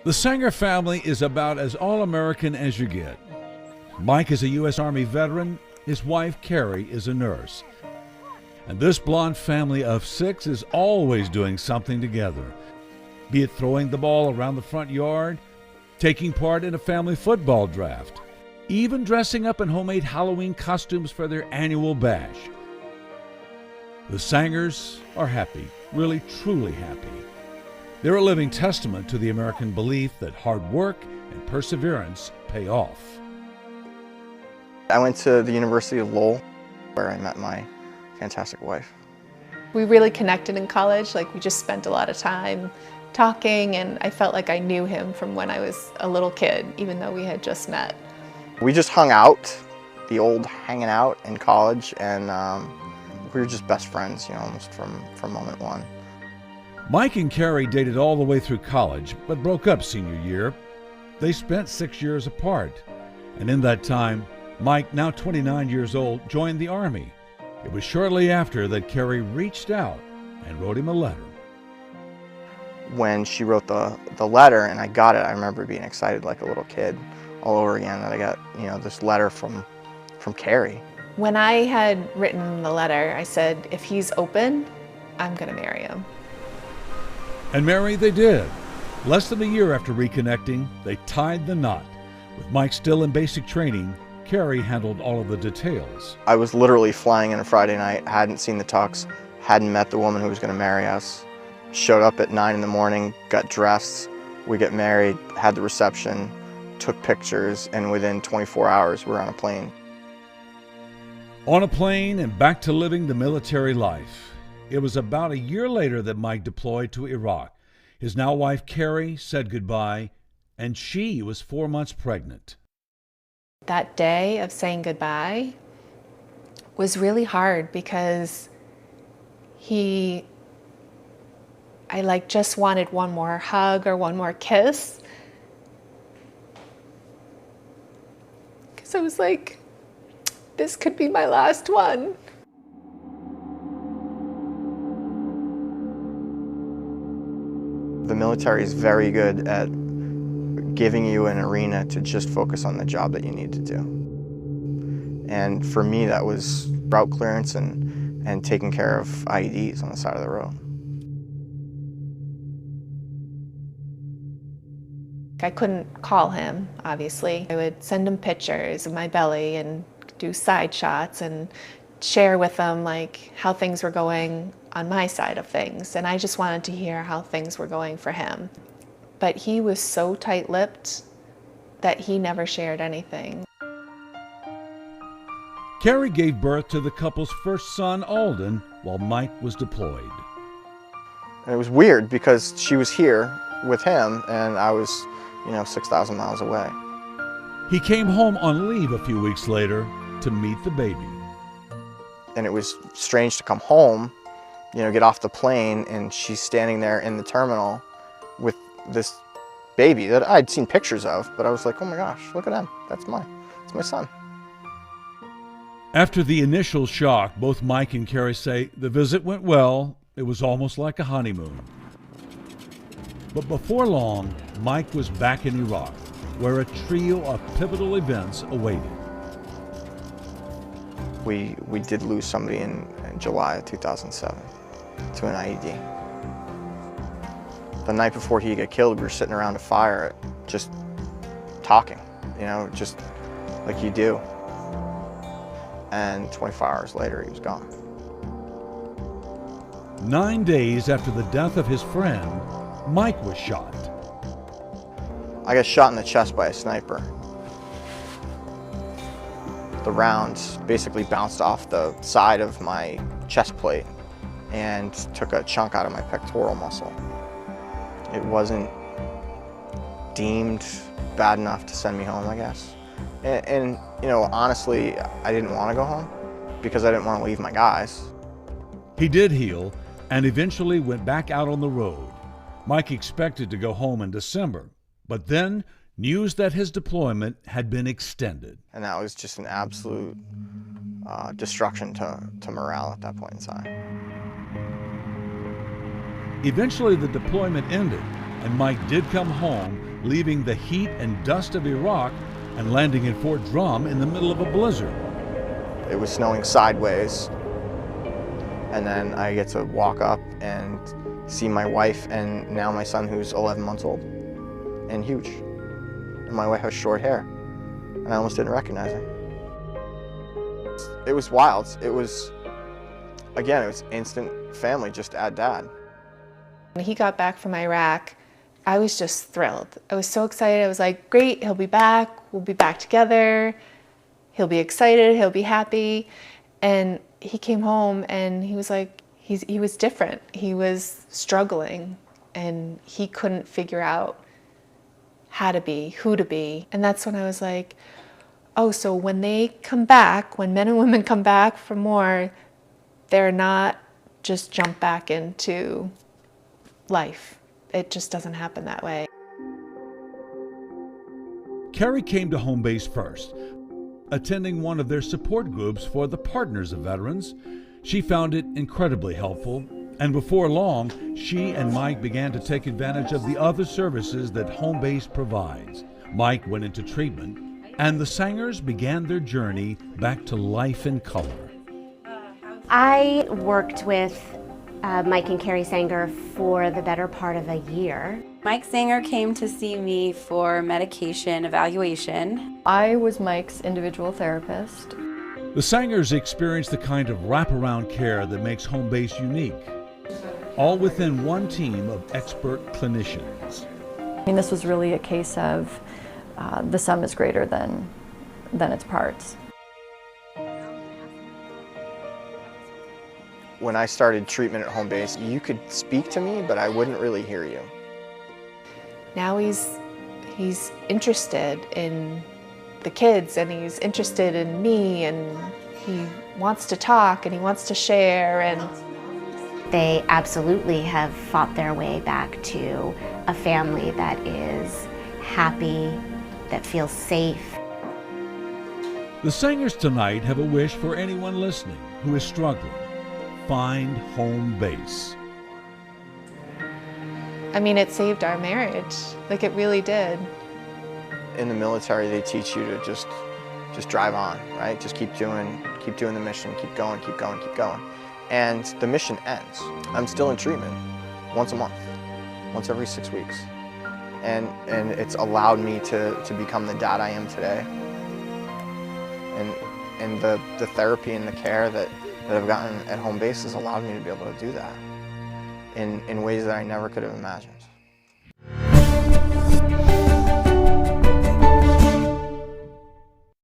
The Sanger family is about as all-American as you get. Mike is a U.S. Army veteran. His wife, Carrie, is a nurse. And this blonde family of 6 is always doing something together, be it throwing the ball around the front yard, taking part in a family football draft, even dressing up in homemade Halloween costumes for their annual bash. The Sangers are happy, really truly happy. They're a living testament to the American belief that hard work and perseverance pay off. I went to the University of Lowell, where I met my fantastic wife. We really connected in college. We just spent a lot of time talking, and I felt like I knew him from when I was a little kid, even though we had just met. We just hung out, the old hanging out in college, and we were just best friends, almost from moment one. Mike and Carrie dated all the way through college, but broke up senior year. They spent 6 years apart, and in that time, Mike, now 29 years old, joined the Army. It was shortly after that Carrie reached out and wrote him a letter. When she wrote the letter and I got it, I remember being excited like a little kid all over again that I got, this letter from Carrie. When I had written the letter, I said, if he's open, I'm gonna marry him. And marry they did. Less than a year after reconnecting, they tied the knot. With Mike still in basic training, Carrie handled all of the details. I was literally flying in a Friday night, hadn't seen the tux, hadn't met the woman who was gonna marry us. Showed up at 9 in the morning, got dressed, we get married, had the reception, took pictures, and within 24 hours we were on a plane. On a plane and back to living the military life. It was about a year later that Mike deployed to Iraq. His now wife, Carrie, said goodbye, and she was 4 months pregnant. That day of saying goodbye was really hard because I just wanted one more hug or one more kiss. Because I was like, this could be my last one. The military is very good at giving you an arena to just focus on the job that you need to do. And for me, that was route clearance and taking care of IEDs on the side of the road. I couldn't call him, obviously. I would send him pictures of my belly and do side shots and share with them how things were going on my side of things. And I just wanted to hear how things were going for him. But he was so tight-lipped that he never shared anything. Carrie gave birth to the couple's first son, Alden, while Mike was deployed. And it was weird because she was here with him and I was, 6,000 miles away. He came home on leave a few weeks later to meet the baby. And it was strange to come home, get off the plane, and she's standing there in the terminal with this baby that I'd seen pictures of, but I was like, oh my gosh, look at him. That's my son. After the initial shock, both Mike and Carrie say the visit went well. It was almost like a honeymoon. But before long, Mike was back in Iraq, where a trio of pivotal events awaited. We did lose somebody in July of 2007 to an IED. The night before he got killed, we were sitting around a fire just talking, just like you do. And 24 hours later, he was gone. 9 days after the death of his friend, Mike was shot. I got shot in the chest by a sniper. The round basically bounced off the side of my chest plate and took a chunk out of my pectoral muscle. It wasn't deemed bad enough to send me home, I guess. And honestly, I didn't want to go home because I didn't want to leave my guys. He did heal and eventually went back out on the road. Mike expected to go home in December, but then news that his deployment had been extended. And that was just an absolute destruction to morale at that point in time. Eventually the deployment ended and Mike did come home, leaving the heat and dust of Iraq and landing in Fort Drum in the middle of a blizzard. It was snowing sideways, and then I get to walk up and see my wife and now my son, who's 11 months old and huge. And my wife has short hair, and I almost didn't recognize her. It was wild. It was, again, it was instant family, just add dad. When he got back from Iraq, I was just thrilled. I was so excited. I was like, great, he'll be back. We'll be back together. He'll be excited. He'll be happy. And he came home and he was like, he was different. He was struggling and he couldn't figure out how to be, who to be. And that's when I was like, oh, so when they come back, when men and women come back from war, they're not just jump back into life. It just doesn't happen that way. Carrie came to home base first, attending one of their support groups for the Partners of Veterans. She found it incredibly helpful, and before long, she and Mike began to take advantage of the other services that home base provides. Mike went into treatment, and the Sangers began their journey back to life in color. I worked with Mike and Carrie Sanger for the better part of a year. Mike Sanger came to see me for medication evaluation. I was Mike's individual therapist. The Sangers experienced the kind of wraparound care that makes home base unique, all within one team of expert clinicians. I mean, this was really a case of the sum is greater than its parts. When I started treatment at home base, you could speak to me, but I wouldn't really hear you. Now he's interested in the kids and he's interested in me and he wants to talk and he wants to share. And They absolutely have fought their way back to a family that is happy, that feels safe. The Sangers tonight have a wish for anyone listening who is struggling. Find home base. I mean, it saved our marriage. Like, it really did. In the military, they teach you to just drive on, right? Just keep doing the mission, keep going, keep going, keep going. And the mission ends. I'm still in treatment once a month, once every 6 weeks. And it's allowed me to become the dad I am today. And the therapy and the care that I've gotten at home base has allowed me to be able to do that in ways that I never could have imagined.